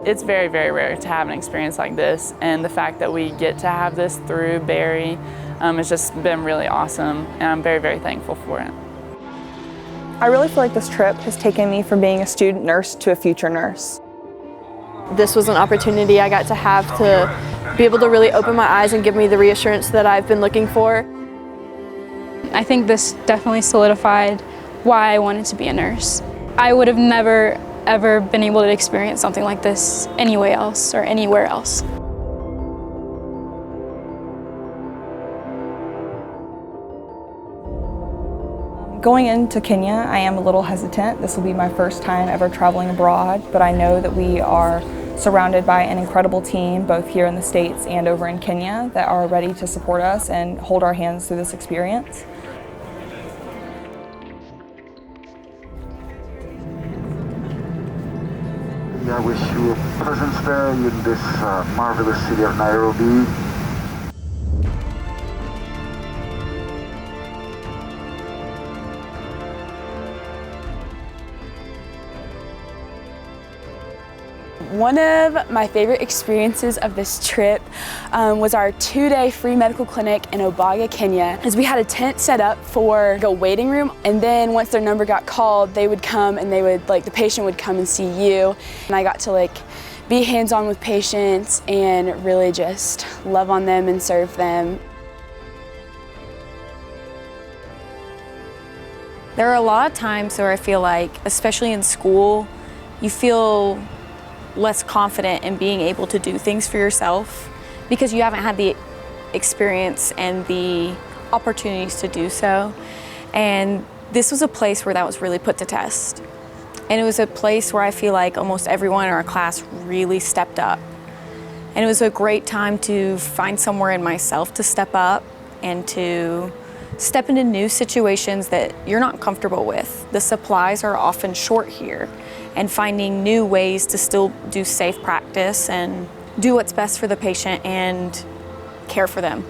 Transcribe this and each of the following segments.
It's very, very rare to have an experience like this, and the fact that we get to have this through Berry has just been really awesome, and I'm very, very thankful for it. I really feel like this trip has taken me from being a student nurse to a future nurse. This was an opportunity I got to have to be able to really open my eyes and give me the reassurance that I've been looking for. I think this definitely solidified why I wanted to be a nurse. I would have never, ever been able to experience something like this anywhere else. Going into Kenya, I am a little hesitant. This will be my first time ever traveling abroad, but I know that we are surrounded by an incredible team, both here in the States and over in Kenya, that are ready to support us and hold our hands through this experience. I wish you a pleasant stay in this marvelous city of Nairobi. One of my favorite experiences of this trip was our 2-day free medical clinic in Obaga, Kenya, as we had a tent set up for a waiting room, and then once their number got called, they would come and the patient would come and see you. And I got to be hands-on with patients and really just love on them and serve them. There are a lot of times where I feel like, especially in school, you feel less confident in being able to do things for yourself because you haven't had the experience and the opportunities to do so. And this was a place where that was really put to test. And it was a place where I feel like almost everyone in our class really stepped up. And it was a great time to find somewhere in myself to step up and to step into new situations that you're not comfortable with. The supplies are often short here, and finding new ways to still do safe practice and do what's best for the patient and care for them.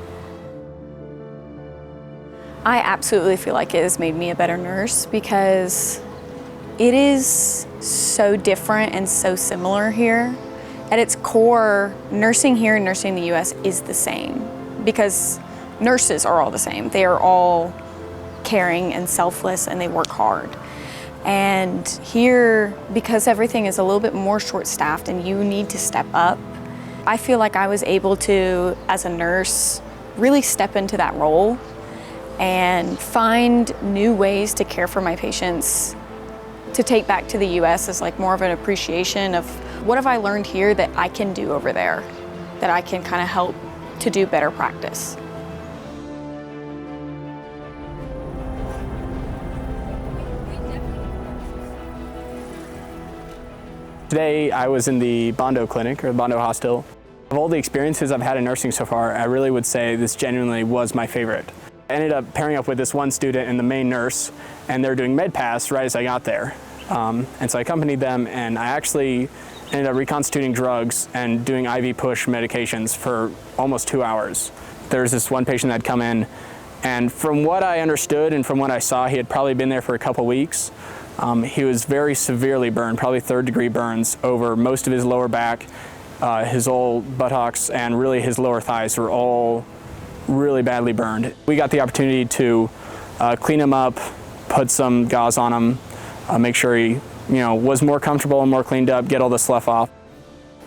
I absolutely feel like it has made me a better nurse because it is so different and so similar here. At its core, nursing here and nursing in the US is the same because nurses are all the same. They are all caring and selfless and they work hard. And here, because everything is a little bit more short-staffed and you need to step up, I feel like I was able to, as a nurse, really step into that role and find new ways to care for my patients, to take back to the US as more of an appreciation of what have I learned here that I can do over there, that I can kind of help to do better practice. Today I was in the Bondo clinic, or the Bondo hospital. Of all the experiences I've had in nursing so far, I really would say this genuinely was my favorite. I ended up pairing up with this one student and the main nurse, and they're doing med pass right as I got there. And so I accompanied them, and I actually ended up reconstituting drugs and doing IV push medications for almost 2 hours. There's this one patient that had come in, and from what I understood and from what I saw, he had probably been there for a couple weeks. He was very severely burned, probably 3rd-degree burns over most of his lower back, his old buttocks, and really his lower thighs were all really badly burned. We got the opportunity to clean him up, put some gauze on him, make sure he was more comfortable and more cleaned up, get all the slough off.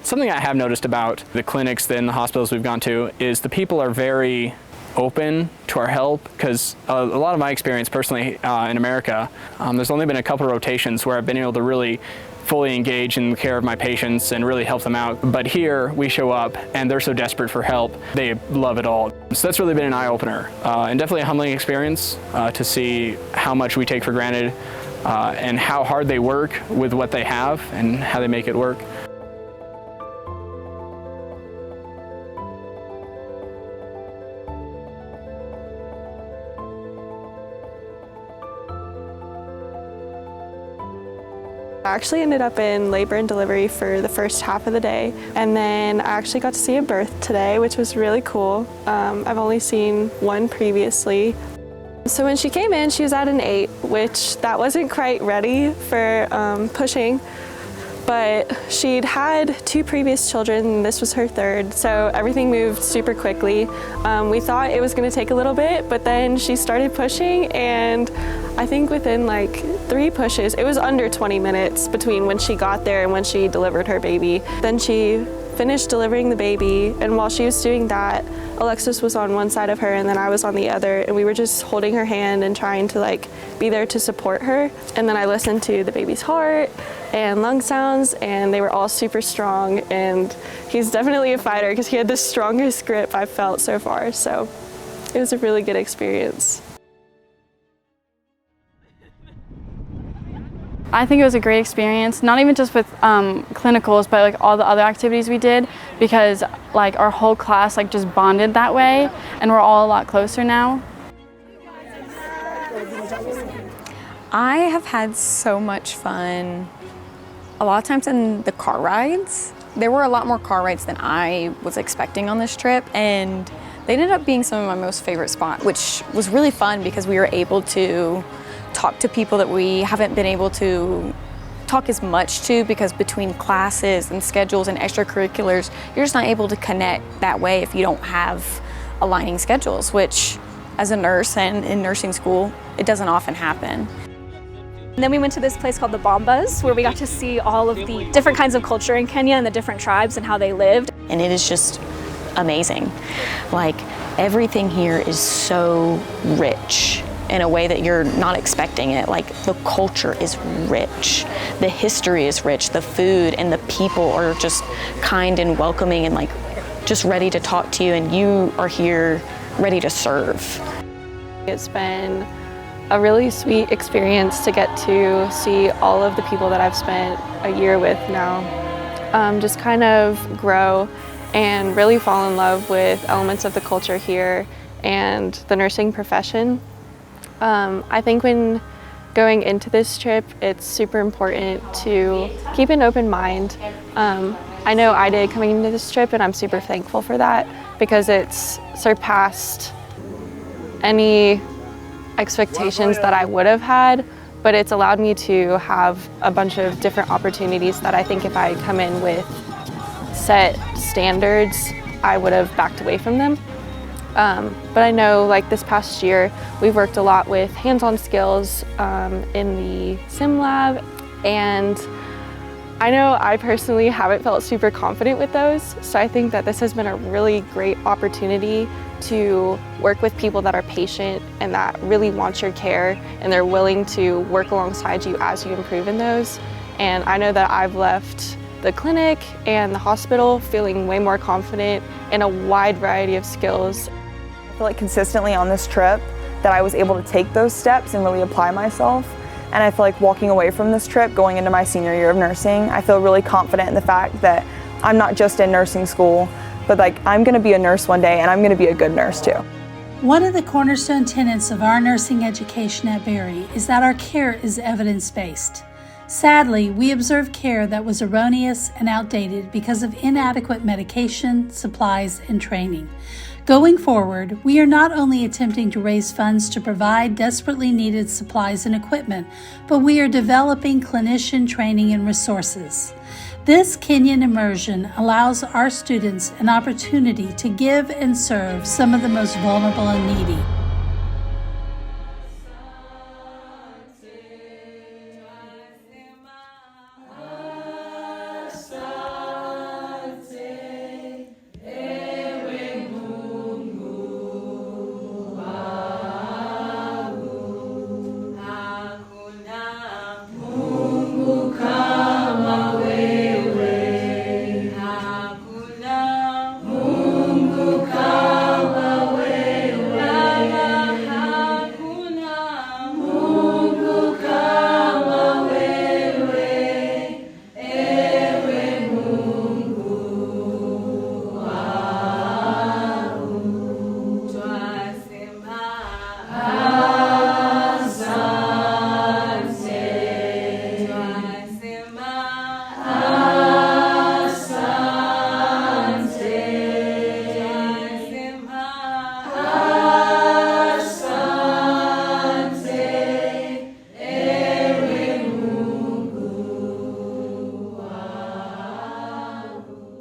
Something I have noticed about the clinics and the hospitals we've gone to is the people are very open to our help, because a lot of my experience personally in America, there's only been a couple rotations where I've been able to really fully engage in the care of my patients and really help them out. But here we show up and they're so desperate for help, they love it all. So that's really been an eye-opener and definitely a humbling experience to see how much we take for granted and how hard they work with what they have and how they make it work. I actually ended up in labor and delivery for the first half of the day, and then I actually got to see a birth today, which was really cool. I've only seen one previously. So when she came in, she was at an 8, which that wasn't quite ready for pushing, but she'd had 2 previous children, and this was her 3rd, so everything moved super quickly. We thought it was going to take a little bit, but then she started pushing, and I think within like 3 pushes, it was under 20 minutes between when she got there and when she delivered her baby. Then she finished delivering the baby, and while she was doing that, Alexis was on one side of her and then I was on the other, and we were just holding her hand and trying to like be there to support her. And then I listened to the baby's heart and lung sounds, and they were all super strong, and he's definitely a fighter because he had the strongest grip I've felt so far, so it was a really good experience. I think it was a great experience, not even just with clinicals, but like all the other activities we did, because like our whole class like just bonded that way, and we're all a lot closer now. I have had so much fun a lot of times in the car rides. There were a lot more car rides than I was expecting on this trip, and they ended up being some of my most favorite spots, which was really fun because we were able to talk to people that we haven't been able to talk as much to, because between classes and schedules and extracurriculars, you're just not able to connect that way if you don't have aligning schedules, which as a nurse and in nursing school, it doesn't often happen. And then we went to this place called the Bombas, where we got to see all of the different kinds of culture in Kenya and the different tribes and how they lived. And it is just amazing. Like, everything here is so rich in a way that you're not expecting it. Like, the culture is rich, the history is rich, the food and the people are just kind and welcoming and like just ready to talk to you, and you are here ready to serve. It's been a really sweet experience to get to see all of the people that I've spent a year with now just kind of grow and really fall in love with elements of the culture here and the nursing profession. I think when going into this trip, it's super important to keep an open mind. I know I did coming into this trip, and I'm super thankful for that because it's surpassed any expectations that I would have had, but it's allowed me to have a bunch of different opportunities that I think if I come in with set standards, I would have backed away from them. But I know like this past year, we've worked a lot with hands-on skills in the sim lab, and I know I personally haven't felt super confident with those, so I think that this has been a really great opportunity to work with people that are patient and that really want your care, and they're willing to work alongside you as you improve in those. And I know that I've left the clinic and the hospital feeling way more confident in a wide variety of skills. I feel like consistently on this trip that I was able to take those steps and really apply myself. And I feel like walking away from this trip, going into my senior year of nursing, I feel really confident in the fact that I'm not just in nursing school, but like I'm gonna be a nurse one day, and I'm gonna be a good nurse too. One of the cornerstone tenets of our nursing education at Berry is that our care is evidence-based. Sadly, we observed care that was erroneous and outdated because of inadequate medication, supplies, and training. Going forward, we are not only attempting to raise funds to provide desperately needed supplies and equipment, but we are developing clinician training and resources. This Kenyan immersion allows our students an opportunity to give and serve some of the most vulnerable and needy.